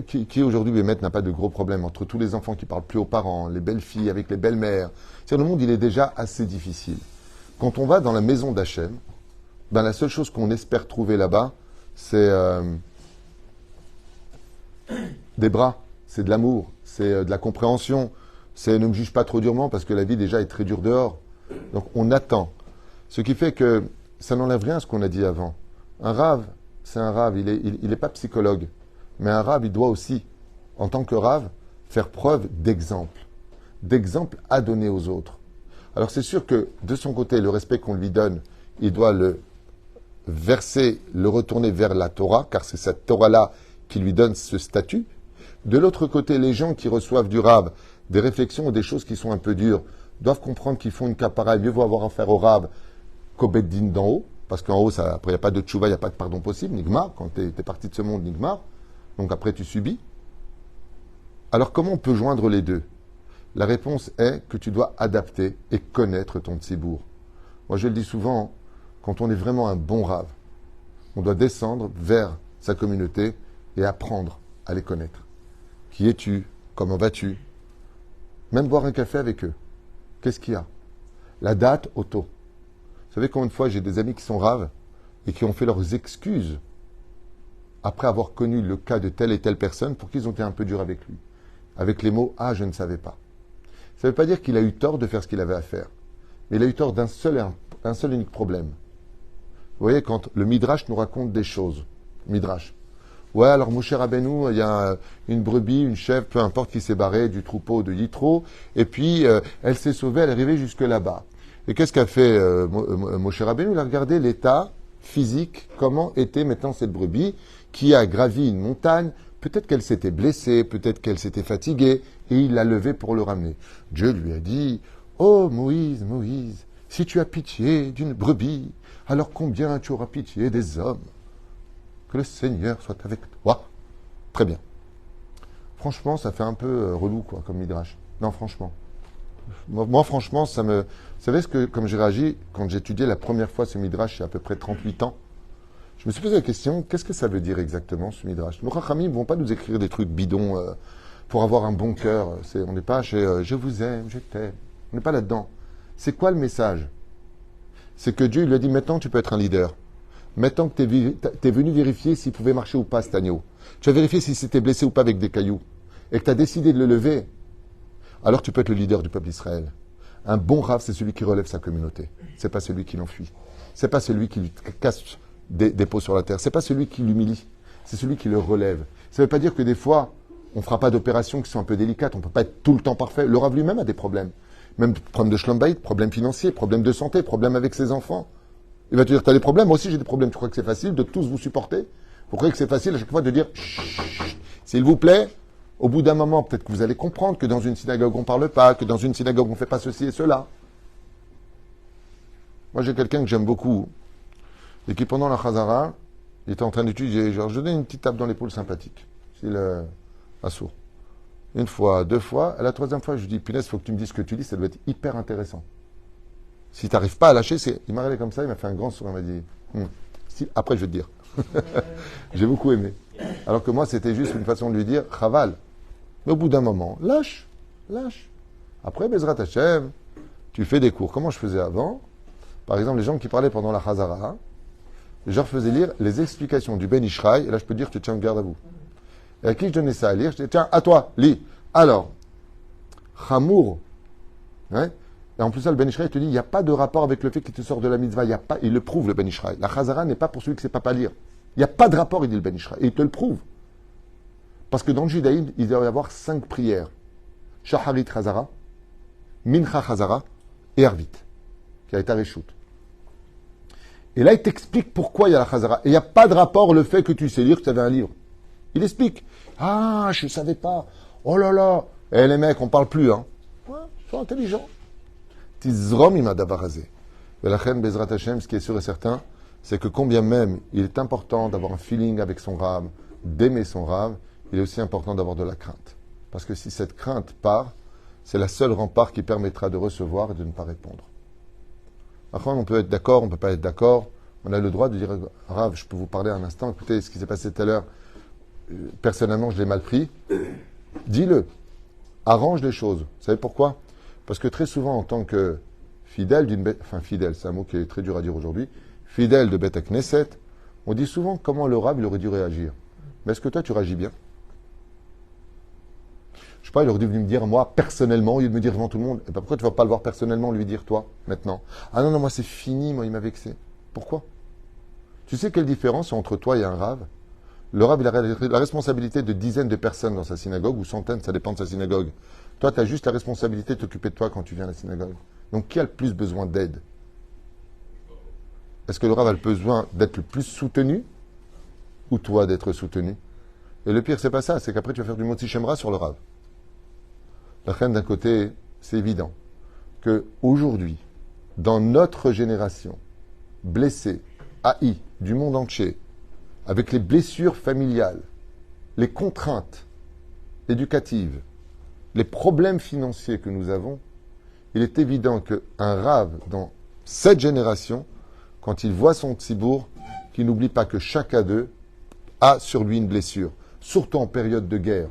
Speaker 1: Qui aujourd'hui, Bémet, n'a pas de gros problèmes entre tous les enfants qui parlent plus aux parents, les belles filles avec les belles-mères. C'est-à-dire, le monde, il est déjà assez difficile. Quand on va dans la maison d'Hachem, ben, la seule chose qu'on espère trouver là-bas, c'est des bras, c'est de l'amour, c'est de la compréhension, c'est ne me juge pas trop durement parce que la vie déjà est très dure dehors. Donc on attend. Ce qui fait que ça n'enlève rien à ce qu'on a dit avant. Un rave, c'est un rave, il est pas psychologue. Mais un rave, il doit aussi, en tant que rave, faire preuve d'exemple à donner aux autres. Alors c'est sûr que de son côté, le respect qu'on lui donne, il doit le verser, le retourner vers la Torah, car c'est cette Torah-là qui lui donne ce statut. De l'autre côté, les gens qui reçoivent du rave des réflexions ou des choses qui sont un peu dures doivent comprendre qu'ils font une capara. Mieux vaut avoir affaire au rave qu'au beddin d'en haut, parce qu'en haut, après, il n'y a pas de tchouva, il n'y a pas de pardon possible, nigmar, quand tu es parti de ce monde, nigmar. Donc après, tu subis. Alors comment on peut joindre les deux? La réponse est que tu dois adapter et connaître ton tzibour. Moi, je le dis souvent, quand on est vraiment un bon rave, on doit descendre vers sa communauté et apprendre à les connaître. Qui es-tu? Comment vas-tu? Même boire un café avec eux. Qu'est-ce qu'il y a? La date auto. savez combien de fois j'ai des amis qui sont raves et qui ont fait leurs excuses après avoir connu le cas de telle et telle personne pour qu'ils ont été un peu durs avec lui. Avec les mots « Ah, je ne savais pas ». Ça ne veut pas dire qu'il a eu tort de faire ce qu'il avait à faire. Mais il a eu tort d'un seul unique problème. Vous voyez, quand le Midrash nous raconte des choses, Midrash. Ouais, alors Moshe Rabbeinu, il y a une brebis, une chèvre, peu importe, qui s'est barrée du troupeau de Yitro, et puis elle s'est sauvée, elle est arrivée jusque là-bas. Et qu'est-ce qu'a fait Moshe Rabbeinu? Il a regardé l'état physique, comment était maintenant cette brebis, qui a gravi une montagne. Peut-être qu'elle s'était blessée, peut-être qu'elle s'était fatiguée, et il l'a levée pour le ramener. Dieu lui a dit, « Oh Moïse, Moïse, si tu as pitié d'une brebis, alors combien tu auras pitié des hommes? Que le Seigneur soit avec toi. » Très bien. Franchement, ça fait un peu relou, quoi, comme midrash. Non, franchement. Moi, franchement, ça me... Vous savez comme j'ai réagi quand j'ai étudié la première fois ce midrash il y a à peu près 38 ans? Je me suis posé la question, qu'est-ce que ça veut dire exactement, ce midrash? Nos rachamim ne vont pas nous écrire des trucs bidons pour avoir un bon cœur. On n'est pas chez je vous aime, je t'aime. On n'est pas là-dedans. C'est quoi le message? C'est que Dieu lui a dit, maintenant tu peux être un leader. Maintenant que tu es venu vérifier s'il pouvait marcher ou pas, cet agneau. Tu as vérifié s'il s'était blessé ou pas avec des cailloux. Et que tu as décidé de le lever. Alors tu peux être le leader du peuple d'Israël. Un bon rav, c'est celui qui relève sa communauté. C'est pas celui qui l'enfuit. C'est pas celui qui lui casse des peaux sur la terre. C'est pas celui qui l'humilie. C'est celui qui le relève. Ça ne veut pas dire que des fois, on ne fera pas d'opérations qui sont un peu délicates. On ne peut pas être tout le temps parfait. Le rav lui-même a des problèmes. Même problème de shlom bayit, problème financier, problème de santé, problème avec ses enfants. Il va te dire, tu as des problèmes, moi aussi j'ai des problèmes. Tu crois que c'est facile de tous vous supporter? Vous croyez que c'est facile à chaque fois de dire, s'il vous plaît, au bout d'un moment, peut-être que vous allez comprendre que dans une synagogue on ne parle pas, que dans une synagogue on ne fait pas ceci et cela. Moi j'ai quelqu'un que j'aime beaucoup, et qui pendant la Chazara, il était en train d'étudier, genre je donne une petite tape dans l'épaule sympathique, s'il est assourd. Une fois, deux fois, à la troisième fois, je lui dis, punaise, il faut que tu me dises ce que tu dis, ça doit être hyper intéressant. Si tu n'arrives pas à lâcher, il m'a regardé comme ça, il m'a fait un grand sourire, il m'a dit, après je vais te dire. J'ai beaucoup aimé. Alors que moi, c'était juste une façon de lui dire, chaval. Mais au bout d'un moment, lâche. Après, Bezrat Hashem, tu fais des cours. Comment je faisais avant? Par exemple, les gens qui parlaient pendant la Chazara, je leur faisais lire les explications du Ben Ishraï, et là je peux dire, tu tiens garde à vous. Et à qui je donnais ça à lire? Je disais, tiens, à toi, lis. Alors, Chamour, hein? Et en plus, ça, le Ben Ishraï te dit, il n'y a pas de rapport avec le fait qu'il te sort de la mitzvah. Il y a pas, il le prouve, le Ben Ishraï. La Chazara n'est pas pour celui qui ne sait pas lire. Il n'y a pas de rapport, il dit le Ben Ishraï. Et il te le prouve. Parce que dans le judaïsme, il doit y avoir 5 prières. Shaharit Chazara, Mincha Chazara et Arvit, qui a été Arishut. Et là, il t'explique pourquoi il y a la Chazara. Et il n'y a pas de rapport le fait que tu sais lire, que tu avais un livre. Il explique. Ah, je ne savais pas. Oh là là. Eh les mecs, on ne parle plus, hein. Ouais, ils sont intelligents. Tizrom ima davarazé. Et la reine Bezrat Hashem, ce qui est sûr et certain, c'est que combien même il est important d'avoir un feeling avec son rave, d'aimer son rave, il est aussi important d'avoir de la crainte. Parce que si cette crainte part, c'est la seule rempart qui permettra de recevoir et de ne pas répondre. Après, on peut être d'accord, on ne peut pas être d'accord. On a le droit de dire, Rav, je peux vous parler un instant, écoutez, ce qui s'est passé tout à l'heure, personnellement, je l'ai mal pris. Dis-le. Arrange les choses. Vous savez pourquoi? Parce que très souvent, en tant que fidèle d'une bête, enfin fidèle, c'est un mot qui est très dur à dire aujourd'hui, fidèle de Beth Knesset, on dit souvent comment le Rav il aurait dû réagir. Mais est-ce que toi, tu réagis bien? Je sais pas, il aurait dû venir me dire, moi, personnellement, au lieu de me dire devant tout le monde, et ben pourquoi tu ne vas pas le voir personnellement, lui dire, toi, maintenant? Ah non, moi, c'est fini, moi, il m'a vexé. Pourquoi? Tu sais quelle différence entre toi et un Rav? Le Rav, il a la responsabilité de dizaines de personnes dans sa synagogue, ou centaines, ça dépend de sa synagogue. Toi, tu as juste la responsabilité de t'occuper de toi quand tu viens à la synagogue. Donc, qui a le plus besoin d'aide? Est-ce que le Rav a le besoin d'être le plus soutenu, ou toi d'être soutenu? Et le pire, c'est pas ça, c'est qu'après, tu vas faire du Motzi Shemra sur le Rav. La reine, d'un côté, c'est évident que aujourd'hui, dans notre génération, blessée, haïe du monde entier, avec les blessures familiales, les contraintes éducatives, les problèmes financiers que nous avons, il est évident qu'un rave dans cette génération, quand il voit son tzibour, qu'il n'oublie pas que chacun d'eux a sur lui une blessure, surtout en période de guerre.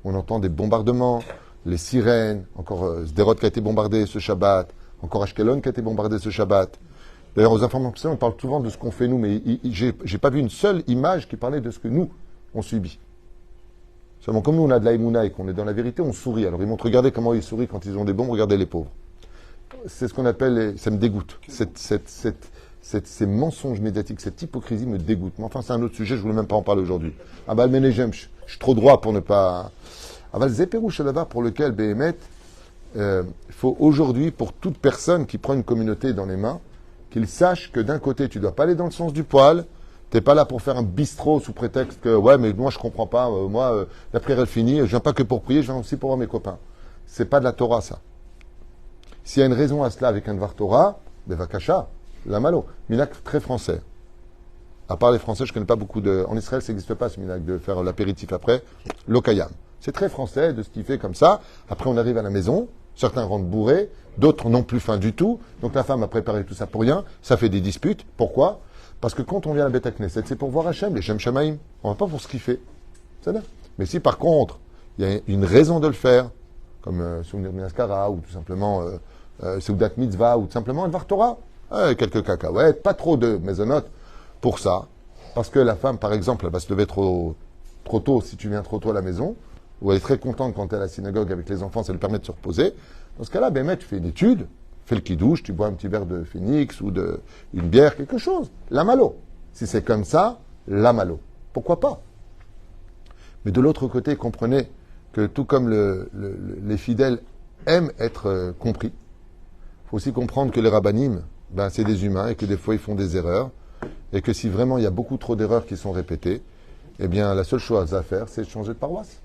Speaker 1: On entend des bombardements, les sirènes, encore Sderot qui a été bombardé ce Shabbat, encore Ashkelon qui a été bombardé ce Shabbat. D'ailleurs, aux informations, on parle souvent de ce qu'on fait nous, mais j'ai pas vu une seule image qui parlait de ce que nous, on subit. Seulement, comme nous, on a de la émouna et qu'on est dans la vérité, on sourit. Alors, ils montrent, regardez comment ils sourient quand ils ont des bombes, regardez les pauvres. C'est ce qu'on appelle, ça me dégoûte. Ces mensonges médiatiques, cette hypocrisie me dégoûte. Mais enfin, c'est un autre sujet, je voulais même pas en parler aujourd'hui. Ah bah, le je suis trop droit pour ne pas... Ah bah, le zéperou là-bas pour lequel, Béhémet, il faut aujourd'hui, pour toute personne qui prend une communauté dans les mains, qu'il sache que d'un côté, tu dois pas aller dans le sens du poil, t'es pas là pour faire un bistrot sous prétexte que, ouais, mais moi, je comprends pas, la prière est finie, je viens pas que pour prier, je viens aussi pour voir mes copains. C'est pas de la Torah, ça. S'il y a une raison à cela avec un Dvar Torah, Bevakasha, la malo. Minac très français. À part les Français, je connais pas beaucoup de... En Israël, ça n'existe pas, ce minac de faire l'apéritif après. L'okayam. C'est très français de ce qu'il fait comme ça. Après, on arrive à la maison. Certains rentrent bourrés. D'autres n'ont plus faim du tout. Donc la femme a préparé tout ça pour rien. Ça fait des disputes. Pourquoi? Parce que quand on vient à la Beth Knesset, c'est pour voir Hachem, les Shem Shamaim. On va pas pour ce qu'il fait. C'est là. Mais si par contre, il y a une raison de le faire, comme Souvenir Minaskara, ou tout simplement Seudat Mitzvah, ou tout simplement un Dvar Torah, quelques cacahuètes, pas trop de maisonnotes pour ça. Parce que la femme, par exemple, elle va se lever trop tôt si tu viens trop tôt à la maison, ou elle est très contente quand elle est à la synagogue avec les enfants, ça lui permet de se reposer. Dans ce cas-là, ben, tu fais une étude, fais le kidouche, tu bois un petit verre de phénix ou une bière, quelque chose. La malo. Si c'est comme ça, la malo. Pourquoi pas? Mais de l'autre côté, comprenez que tout comme les fidèles aiment être compris, il faut aussi comprendre que les rabbanim, ben, c'est des humains et que des fois ils font des erreurs. Et que si vraiment il y a beaucoup trop d'erreurs qui sont répétées, eh bien la seule chose à faire, c'est de changer de paroisse.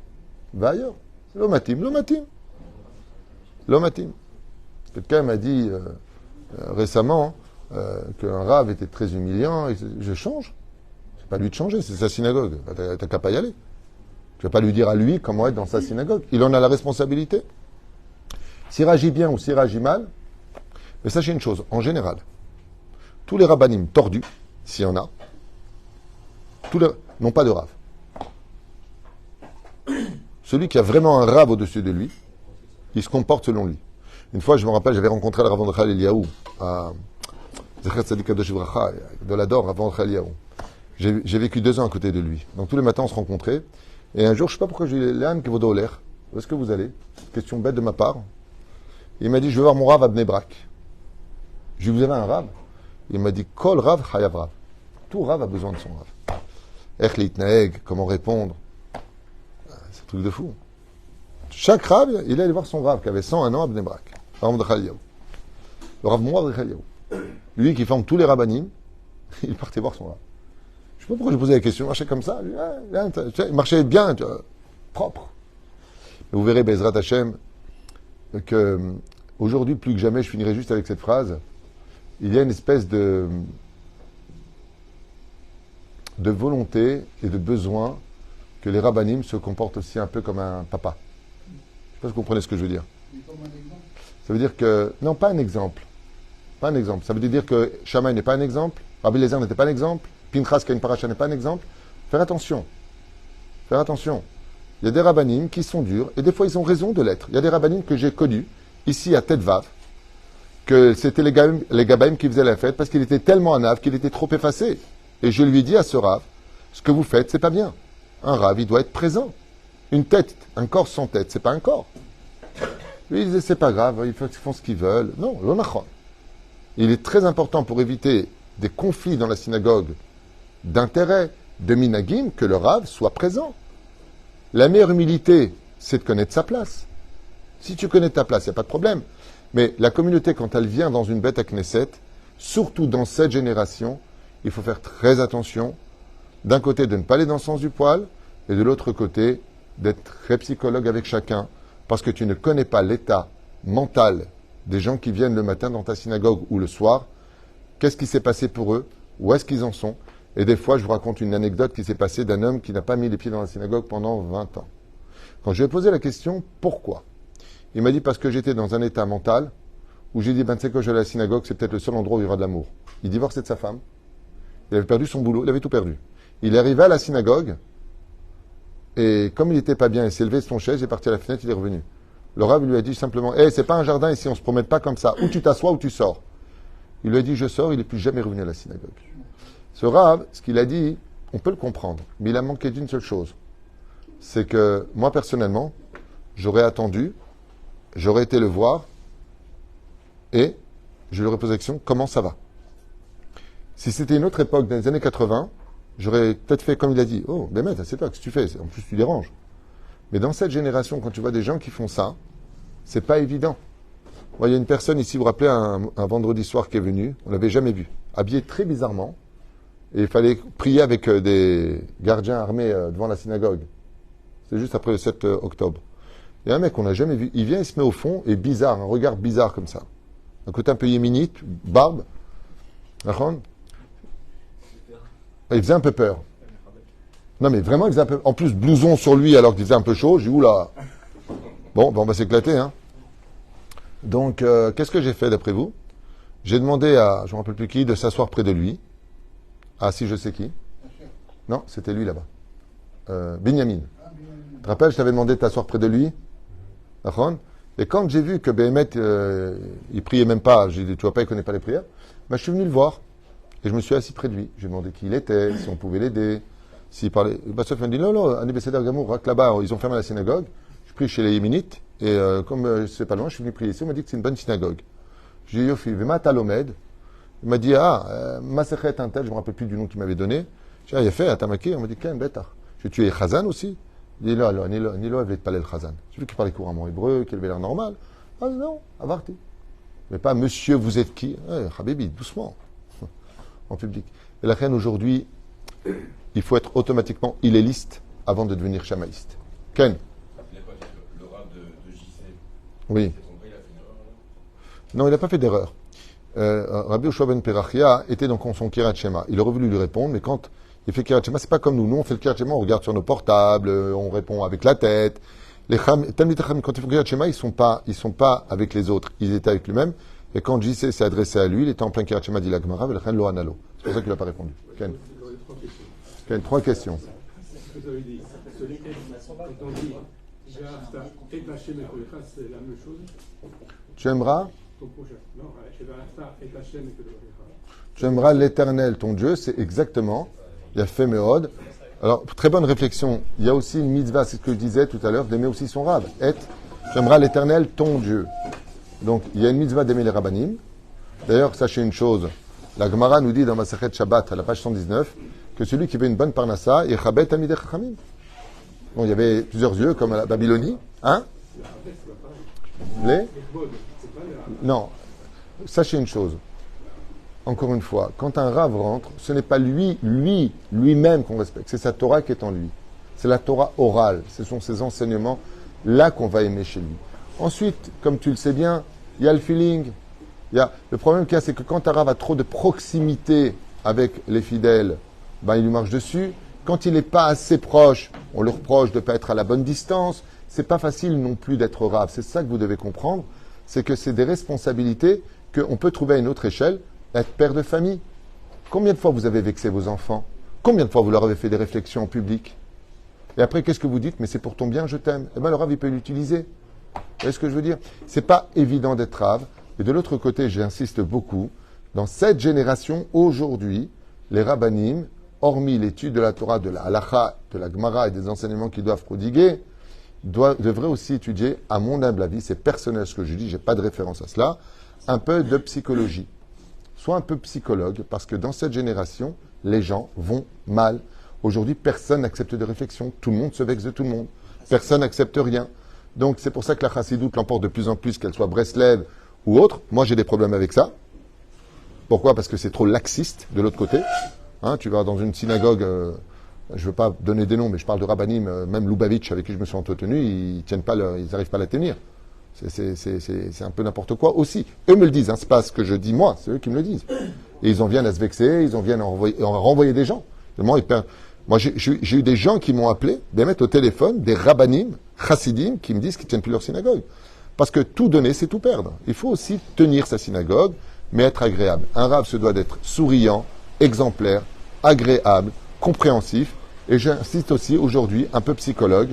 Speaker 1: Va ailleurs. L'omatim. Quelqu'un m'a dit récemment qu'un rave était très humiliant. Et je change. C'est pas lui de changer, c'est sa synagogue. T'as qu'à pas y aller. Je vais pas lui dire à lui comment être dans sa synagogue. Il en a la responsabilité. S'il réagit bien ou s'il réagit mal, mais sachez une chose, en général, tous les rabbanim tordus, s'il y en a, n'ont pas de rave. Celui qui a vraiment un rave au-dessus de lui, il se comporte selon lui. Une fois, je me rappelle, j'avais rencontré le Rav Mordechai Eliyahu à Zecher Tzadik Kadosh Livracha, de l'Ador, Rav Mordechai Eliyahu. J'ai vécu 2 ans à côté de lui. Donc tous les matins, on se rencontrait. Et un jour, je ne sais pas pourquoi, je lui ai dit, Léane, Kevodo Oler, où est-ce que vous allez? Question bête de ma part. Il m'a dit, je vais voir mon rave à Bnei Brak. Je lui ai dit, vous avez un rave? Il m'a dit, Kol Rav, Chayav Rav. Tout rave a besoin de son rave. Ech Leitnaeg, comment répondre? C'est un truc de fou. Chaque rave, il allait voir son rave qui avait 101 ans à Bnei Brak. Rav Mordechai Eliyahu. Le Rav Mordechai Eliyahu. Lui qui forme tous les rabbanim, il partait voir son rave. Je ne sais pas pourquoi je posais la question. Il marchait comme ça. Il marchait bien, tu vois, propre. Et vous verrez, Bezrat Hashem, que aujourd'hui, plus que jamais, je finirai juste avec cette phrase. Il y a une espèce de volonté et de besoin que les rabbanim se comportent aussi un peu comme un papa. Je ne sais pas si vous comprenez ce que je veux dire. Ça veut dire que... Non, pas un exemple. Pas un exemple. Ça veut dire que Shammai n'est pas un exemple, Rabbi Eliezer n'était pas un exemple, Pinchas qui a une paracha n'est pas un exemple. Faire attention. Faire attention. Il y a des rabbanim qui sont durs, et des fois ils ont raison de l'être. Il y a des rabbanim que j'ai connus, ici à Tête-Vav, que c'était les gabaïm qui faisaient la fête parce qu'il était tellement anav qu'il était trop effacé. Et je lui ai dit à ce rave, ce que vous faites, c'est pas bien. Un rave, il doit être présent. Une tête, un corps sans tête, c'est pas un corps. Lui, il disait, c'est pas grave, ils font ce qu'ils veulent. Non, l'onachon. Il est très important pour éviter des conflits dans la synagogue d'intérêt, de minagim, que le rave soit présent. La meilleure humilité, c'est de connaître sa place. Si tu connais ta place, il n'y a pas de problème. Mais la communauté, quand elle vient dans une bête à Knesset, surtout dans cette génération, il faut faire très attention. D'un côté, de ne pas aller dans le sens du poil, et de l'autre côté, d'être très psychologue avec chacun, parce que tu ne connais pas l'état mental des gens qui viennent le matin dans ta synagogue ou le soir. Qu'est-ce qui s'est passé pour eux? Où est-ce qu'ils en sont? Et des fois, je vous raconte une anecdote qui s'est passée d'un homme qui n'a pas mis les pieds dans la synagogue pendant 20 ans. Quand je lui ai posé la question, pourquoi? Il m'a dit, parce que j'étais dans un état mental où j'ai dit, ben, tu sais que je vais à la synagogue, c'est peut-être le seul endroit où il y aura de l'amour. Il divorçait de sa femme. Il avait perdu son boulot, il avait tout perdu. Il est arrivé à la synagogue, et comme il n'était pas bien, il s'est levé de son chaise, il est parti à la fenêtre, il est revenu. Le rabbin lui a dit simplement, c'est pas un jardin ici, on se promène pas comme ça. Ou tu t'assois ou tu sors. Il lui a dit, je sors, il n'est plus jamais revenu à la synagogue. Ce Rav, ce qu'il a dit, on peut le comprendre, mais il a manqué d'une seule chose. C'est que, moi personnellement, j'aurais attendu, j'aurais été le voir, et je lui aurais posé la question, comment ça va? Si c'était une autre époque, dans les années 80, j'aurais peut-être fait comme il a dit. Oh, ben mec, c'est toi, qu'est-ce que tu fais? En plus, tu déranges. Mais dans cette génération, quand tu vois des gens qui font ça, c'est pas évident. Moi, il y a une personne ici, vous vous rappelez, un vendredi soir qui est venu, on l'avait jamais vu, habillé très bizarrement, et il fallait prier avec des gardiens armés devant la synagogue. C'est juste après le 7 octobre. Il y a un mec qu'on n'a jamais vu, il vient, il se met au fond, et bizarre, un regard bizarre comme ça. Un côté un peu yéménite, barbe. Il faisait un peu peur. Non mais vraiment, il faisait un peu... En plus, blouson sur lui alors qu'il faisait un peu chaud. J'ai dit, oula. Bon, ben on va s'éclater, hein. Donc, qu'est-ce que j'ai fait d'après vous? J'ai demandé à, je ne me rappelle plus qui, de s'asseoir près de lui. Ah, si, je sais qui. Non, c'était lui là-bas. Binyamin. Tu te rappelles, je t'avais demandé de t'asseoir près de lui. Et quand j'ai vu que Béhémet, il priait même pas, j'ai dit, tu vois pas, il connaît pas les prières, ben, je suis venu le voir. Et je me suis assis près de lui. J'ai demandé qui il était, si on pouvait l'aider, s'il parlait. Bassef m'a dit, non, un Besséder Gamour, là-bas, ils ont fermé la synagogue. Je prie chez les Yéménites. Et comme c'est pas loin, je suis venu prier ici. On m'a dit que c'est une bonne synagogue. J'ai dit, Yofi, Vema Talomed. Il m'a dit, Masechet un tel, je me rappelle plus du nom qu'il m'avait donné. J'ai dit, il a fait, Atamaki. On m'a dit, Ken, Betar. J'ai tué Chazan aussi. Il dit, non, Nilo, il voulait parler le Chazan. J'ai vu qu'il parlait couramment hébreu, qu'il avait l'air normal. Ah non, avarti. Mais pas, monsieur, vous êtes qui? Habibi, doucement. En public. Et la reine, aujourd'hui, il faut être automatiquement illéliste avant de devenir chamaïste. Ken?
Speaker 2: Le rab de JC.
Speaker 1: Oui. Non, il n'a pas fait d'erreur. Rabbi Yoshua ben Perachia était donc en son Kirat Shema. Il aurait voulu lui répondre, mais quand il fait Kirat Shema, c'est pas comme nous. Nous, on fait le Kirat Shema, on regarde sur nos portables, on répond avec la tête. Les Talmidei Chachamim, quand ils font Kirat Shema, ils sont pas avec les autres. Ils étaient avec lui-même. Et quand JC s'est adressé à lui, il était en plein Kirat Shema dit la Gemara, le Chen lo analo. C'est pour ça qu'il n'a pas répondu. Ken. Ken, 3 questions.
Speaker 3: Vous avez dit, quand on dit et Hachem et Kolecha, c'est la même chose.
Speaker 1: Tu aimeras?
Speaker 3: Ton prochain. Non, et Hachem et Kolecha.
Speaker 1: Tu aimeras l'Éternel, ton Dieu, c'est exactement. Il a fait Méod. Alors, très bonne réflexion. Il y a aussi une mitzvah, c'est ce que je disais tout à l'heure, d'aimer aussi son rab. Tu aimeras l'Éternel, ton Dieu. Donc, il y a une mitzvah d'aimer les rabbanim. D'ailleurs, sachez une chose. La Gemara nous dit dans Masechet Shabbat, à la page 119, que celui qui veut une bonne parnassa, il chabet Talmidei Chachamim. Bon, il y avait plusieurs yeux, comme à la Babylonie. Hein? Non. Sachez une chose. Encore une fois, quand un rave rentre, ce n'est pas lui-même qu'on respecte. C'est sa Torah qui est en lui. C'est la Torah orale. Ce sont ses enseignements là qu'on va aimer chez lui. Ensuite, comme tu le sais bien, il y a le feeling. Le problème qu'il y a, c'est que quand un rave a trop de proximité avec les fidèles, il lui marche dessus. Quand il n'est pas assez proche, on le reproche de ne pas être à la bonne distance. C'est pas facile non plus d'être rave. C'est ça que vous devez comprendre. C'est que c'est des responsabilités qu'on peut trouver à une autre échelle. Être père de famille. Combien de fois vous avez vexé vos enfants? Combien de fois vous leur avez fait des réflexions en public? Et après, qu'est-ce que vous dites? Mais c'est pour ton bien, je t'aime. Eh bien, le rave, il peut l'utiliser. Vous voyez ce que je veux dire? C'est pas évident d'être rave. Et de l'autre côté, j'insiste beaucoup, dans cette génération, aujourd'hui, les rabbanim, hormis l'étude de la Torah, de la halacha, de la Gemara et des enseignements qu'ils doivent prodiguer, devraient aussi étudier, à mon humble avis, c'est personnel ce que je dis, j'ai pas de référence à cela, un peu de psychologie. Sois un peu psychologue, parce que dans cette génération, les gens vont mal. Aujourd'hui, personne n'accepte de réflexion. Tout le monde se vexe de tout le monde. Personne n'accepte rien. Donc, c'est pour ça que la chassidoute l'emporte de plus en plus, qu'elle soit Breslev ou autre. Moi, j'ai des problèmes avec ça. Pourquoi? Parce que c'est trop laxiste, de l'autre côté. Hein, tu vas dans une synagogue, je ne veux pas donner des noms, mais je parle de rabbanim, même Lubavitch, avec qui je me suis entretenu, ils n'arrivent pas à la tenir. C'est un peu n'importe quoi aussi. Eux me le disent, hein, c'est pas ce que je dis moi, c'est eux qui me le disent. Et ils en viennent à se vexer, ils en viennent à renvoyer des gens. Moi, j'ai eu des gens qui m'ont appelé, des mettre au téléphone, des rabbanim, chassidim, qui me disent qu'ils ne tiennent plus leur synagogue. Parce que tout donner, c'est tout perdre. Il faut aussi tenir sa synagogue, mais être agréable. Un rab se doit d'être souriant, exemplaire, agréable, compréhensif. Et j'insiste aussi aujourd'hui, un peu psychologue,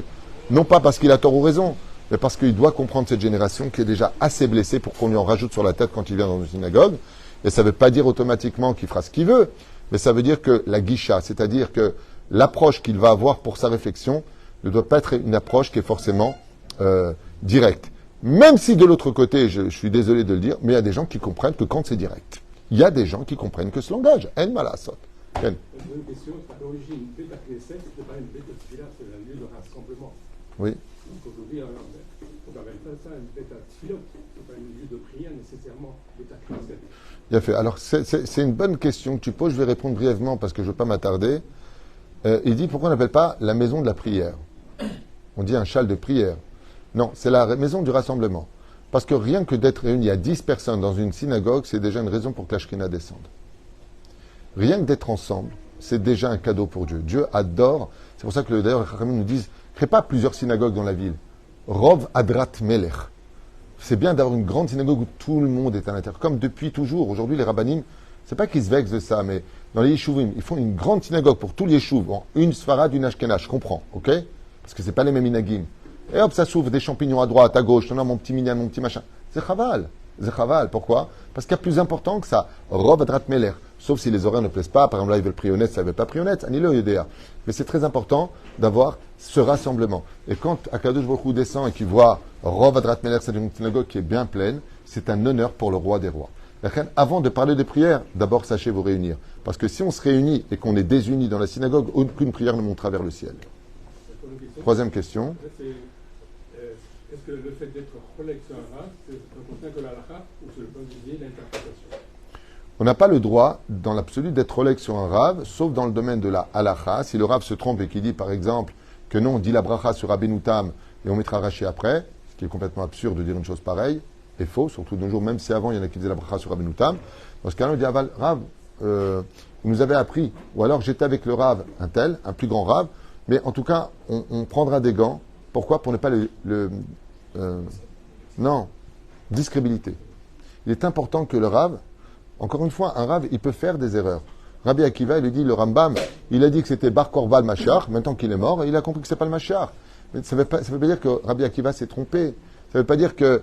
Speaker 1: non pas parce qu'il a tort ou raison, mais parce qu'il doit comprendre cette génération qui est déjà assez blessée pour qu'on lui en rajoute sur la tête quand il vient dans une synagogue. Et ça ne veut pas dire automatiquement qu'il fera ce qu'il veut, mais ça veut dire que la guisha, c'est-à-dire que l'approche qu'il va avoir pour sa réflexion ne doit pas être une approche qui est forcément directe. Même si de l'autre côté, je suis désolé de le dire, mais il y a des gens qui comprennent que quand c'est direct. Il y a des gens qui comprennent que ce langage. En malasot.
Speaker 3: Une question, à l'origine, Beth Knesset, ce n'est pas une Beth Tfila, c'est un lieu de rassemblement.
Speaker 1: Oui.
Speaker 3: Donc aujourd'hui, on appelle ça une Beth Tfilot, c'est pas un lieu de prière nécessairement, Beth Knesset.
Speaker 1: Bien fait. Alors, c'est une bonne question que tu poses. Je vais répondre brièvement parce que je ne veux pas m'attarder. Il dit pourquoi on n'appelle pas la maison de la prière? On dit un châle de prière. Non, c'est la maison du rassemblement. Parce que rien que d'être réuni à 10 personnes dans une synagogue, c'est déjà une raison pour que la Shrina descende. Rien que d'être ensemble, c'est déjà un cadeau pour Dieu. Dieu adore. C'est pour ça que d'ailleurs les Chachamim nous disent, crée pas plusieurs synagogues dans la ville. Rov Adrat Melech. C'est bien d'avoir une grande synagogue où tout le monde est à l'intérieur. Comme depuis toujours. Aujourd'hui, les rabbinim, c'est pas qu'ils se vexent de ça, mais dans les yeshuvim, ils font une grande synagogue pour tous les yeshuv. Bon, une sfarad, une ashkenaz, je comprends, ok? Parce que c'est pas les mêmes minagim. Et hop, ça s'ouvre des champignons à droite, à gauche, mon petit minyan, mon petit machin. C'est chaval. C'est chaval. Pourquoi? Parce qu'il y a plus important que ça. Rov Adrat Melech. Sauf si les horaires ne plaisent pas. Par exemple, là, ils veulent prier honnête, ça ne veut pas prier honnête. Anilo Yodéa. Mais c'est très important d'avoir ce rassemblement. Et quand Akadosh Baruch Hu descend et qu'il voit Rov Adrat Melech, c'est une synagogue qui est bien pleine, c'est un honneur pour le roi des rois. Avant de parler des prières, d'abord sachez vous réunir. Parce que si on se réunit et qu'on est désunis dans la synagogue, aucune prière ne montera vers le ciel. Troisième question.
Speaker 3: Est-ce que le fait d'être collègue sur un rave, c'est un constat que l'halakha ou c'est le point de vue d'interprétation?
Speaker 1: On n'a pas le droit, dans l'absolu, d'être collègue sur un rave, sauf dans le domaine de la halakha. Si le rave se trompe et qu'il dit, par exemple, que non, on dit la bracha sur Rabbeinu Tam et on mettra Rashi après, ce qui est complètement absurde de dire une chose pareille, et faux, surtout de nos jours, même si avant il y en a qui disaient la bracha sur Rabbeinu Tam. Dans ce cas-là, on dit, Aval, Rav, vous nous avez appris, ou alors j'étais avec le rave, un tel, un plus grand rave, mais en tout cas, on prendra des gants. Pourquoi? Pour ne pas non, discrédibilité. Il est important que le rave, encore une fois, un rave, il peut faire des erreurs. Rabbi Akiva, il dit, le Rambam, il a dit que c'était Bar Korva le Mashiach, maintenant qu'il est mort, il a compris que c'est pas le Mashiach. Mais ça veut pas dire que Rabbi Akiva s'est trompé. Ça veut pas dire que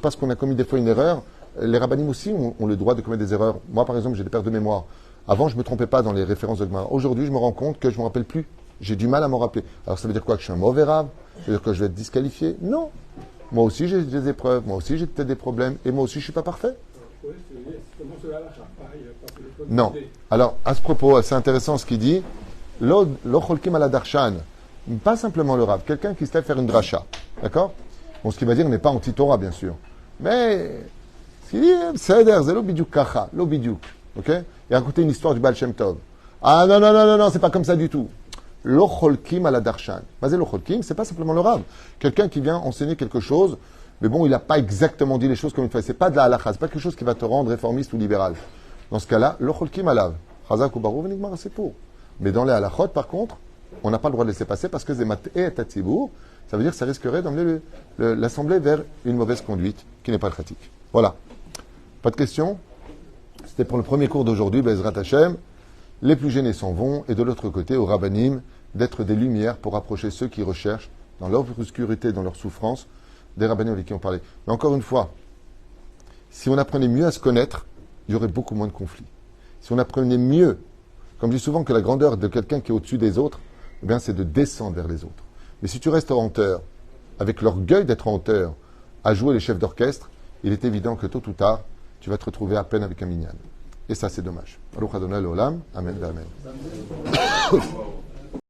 Speaker 1: parce qu'on a commis des fois une erreur, les rabbinim aussi ont le droit de commettre des erreurs. Moi, par exemple, j'ai des pertes de mémoire. Avant, je ne me trompais pas dans les références de Gemara. Aujourd'hui, je me rends compte que je ne me rappelle plus. J'ai du mal à m'en rappeler. Alors, ça veut dire quoi? Que je suis un mauvais rave? Ça veut dire que je vais être disqualifié? Non. Moi aussi, j'ai des épreuves. Moi aussi, j'ai peut-être des problèmes. Et moi aussi, je ne suis pas parfait. Non. Alors, à ce propos, c'est intéressant ce qu'il dit. Lo cholkim ala darshan. Pas simplement le rave. Quelqu'un qui se lève faire une dracha. D'accord? Bon, ce qu'il va dire n'est pas anti-Torah, bien sûr. Mais, ce qu'il dit, c'est lo bidiouk kacha. Lo bidiouk. Ok? Il a raconté une histoire du Baal Shem Tov. Ah non, c'est pas comme ça du tout. Lo cholkim ala darshan. Vas-y, lo cholkim, c'est pas simplement le rave. Quelqu'un qui vient enseigner quelque chose, mais bon, il n'a pas exactement dit les choses comme il fallait. C'est pas de la halakha, c'est pas quelque chose qui va te rendre réformiste ou libéral. Dans ce cas-là, lo cholkim alav. Chazak ou barou venigmar, c'est pour. Mais dans les halachot, par contre, on n'a pas le droit de laisser passer parce que zemat et tatsibour, ça veut dire que ça risquerait d'emmener l'assemblée vers une mauvaise conduite qui n'est pas pratique. Voilà. Pas de questions? C'était pour le premier cours d'aujourd'hui, Bezrat Hashem. Les plus gênés s'en vont, et de l'autre côté, au rabbanim, d'être des lumières pour approcher ceux qui recherchent, dans leur obscurité, dans leur souffrance, des rabbanim avec qui on parlait. Mais encore une fois, si on apprenait mieux à se connaître, il y aurait beaucoup moins de conflits. Si on apprenait mieux, comme je dis souvent que la grandeur de quelqu'un qui est au-dessus des autres, eh bien, c'est de descendre vers les autres. Mais si tu restes en hauteur, avec l'orgueil d'être en hauteur, à jouer les chefs d'orchestre, il est évident que tôt ou tard, tu vas te retrouver à peine avec un minyan. Et ça, c'est dommage. Baruch Adonai Leolam. Amen. Amen.